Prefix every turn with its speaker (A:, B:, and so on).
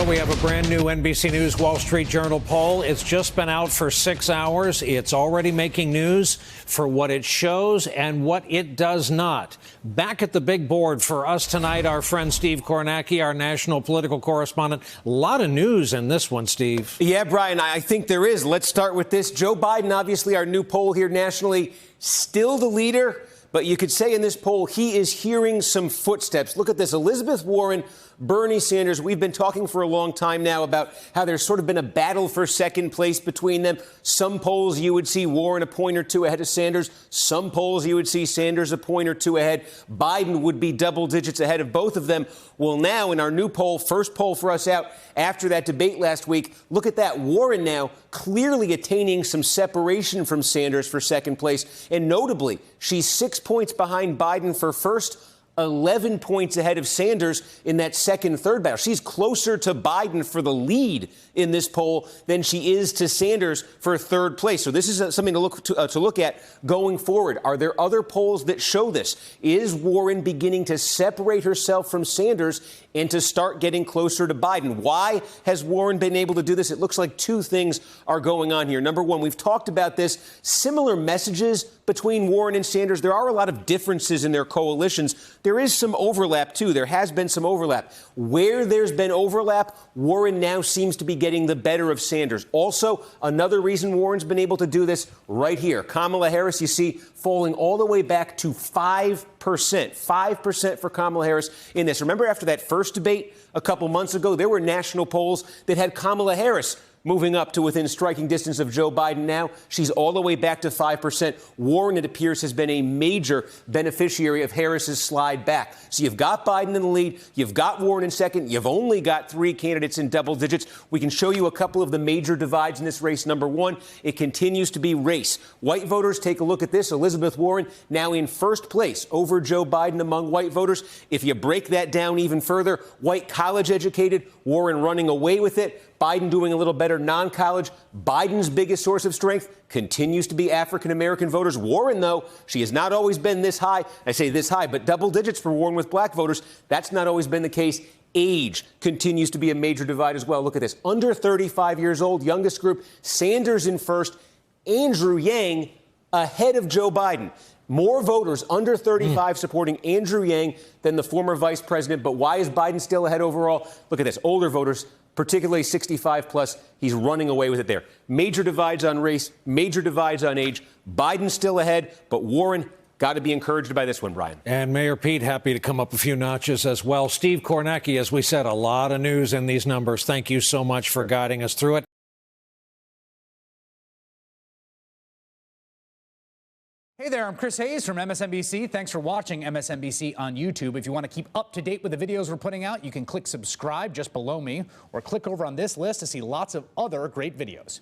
A: Well, we have a brand new NBC News Wall Street Journal poll. It's just been out for 6 hours. It's already making news for what it shows and what it does not. Back at the big board for us tonight, our friend Steve Kornacki, our national political correspondent. A lot of news in this one, Steve.
B: Yeah, Brian, I think there is. Let's start with this. Joe Biden, obviously our new poll here nationally, still the leader. But you could say in this poll, he is hearing some footsteps. Look at this. Elizabeth Warren, Bernie Sanders. We've been talking for a long time now about how there's sort of been a battle for second place between them. Some polls you would see Warren a point or two ahead of Sanders. Some polls you would see Sanders a point or two ahead. Biden would be double digits ahead of both of them. Well, now in our new poll, first poll for us out after that debate last week, look at that. Warren now clearly attaining some separation from Sanders for second place. And notably, she's 6 points behind Biden for first, 11 points ahead of Sanders in that second, third battle. She's closer to Biden for the lead in this poll than she is to Sanders for third place. So this is something to look at going forward. Are there other polls that show this? Is Warren beginning to separate herself from Sanders and to start getting closer to Biden? Why has Warren been able to do this? It looks like two things are going on here. Number one, we've talked about this. Similar messages between Warren and Sanders. There are a lot of differences in their coalitions. There is some overlap, too. There has been some overlap. Where there's been overlap, Warren now seems to be getting the better of Sanders. Also, another reason Warren's been able to do this right here. Kamala Harris, you see, falling all the way back to 5%. 5% for Kamala Harris in this. Remember after that first debate a couple months ago, there were national polls that had Kamala Harris moving up to within striking distance of Joe Biden. Now she's all the way back to 5%. Warren, it appears, has been a major beneficiary of Harris's slide back. So you've got Biden in the lead. You've got Warren in second. You've only got three candidates in double digits. We can show you a couple of the major divides in this race. Number one, it continues to be race. White voters, take a look at this. Elizabeth Warren now in first place over Joe Biden among white voters. If you break that down even further, white college educated, Warren running away with it. Biden doing a little better non-college. Biden's biggest source of strength continues to be African-American voters. Warren, though, she has not always been this high. I say this high, but double digits for Warren with black voters. That's not always been the case. Age continues to be a major divide as well. Look at this. Under 35 years old, youngest group, Sanders in first, Andrew Yang ahead of Joe Biden. More voters under 35 supporting Andrew Yang than the former vice president. But why is Biden still ahead overall? Look at this. Older voters, particularly 65 plus, he's running away with it there. Major divides on race, major divides on age. Biden still ahead, but Warren got to be encouraged by this one, Brian.
A: And Mayor Pete happy to come up a few notches as well. Steve Kornacki, as we said, a lot of news in these numbers. Thank you so much for guiding us through it.
C: Hey there, I'm Chris Hayes from MSNBC. Thanks for watching MSNBC on YouTube. If you want to keep up to date with the videos we're putting out, you can click subscribe just below me or click over on this list to see lots of other great videos.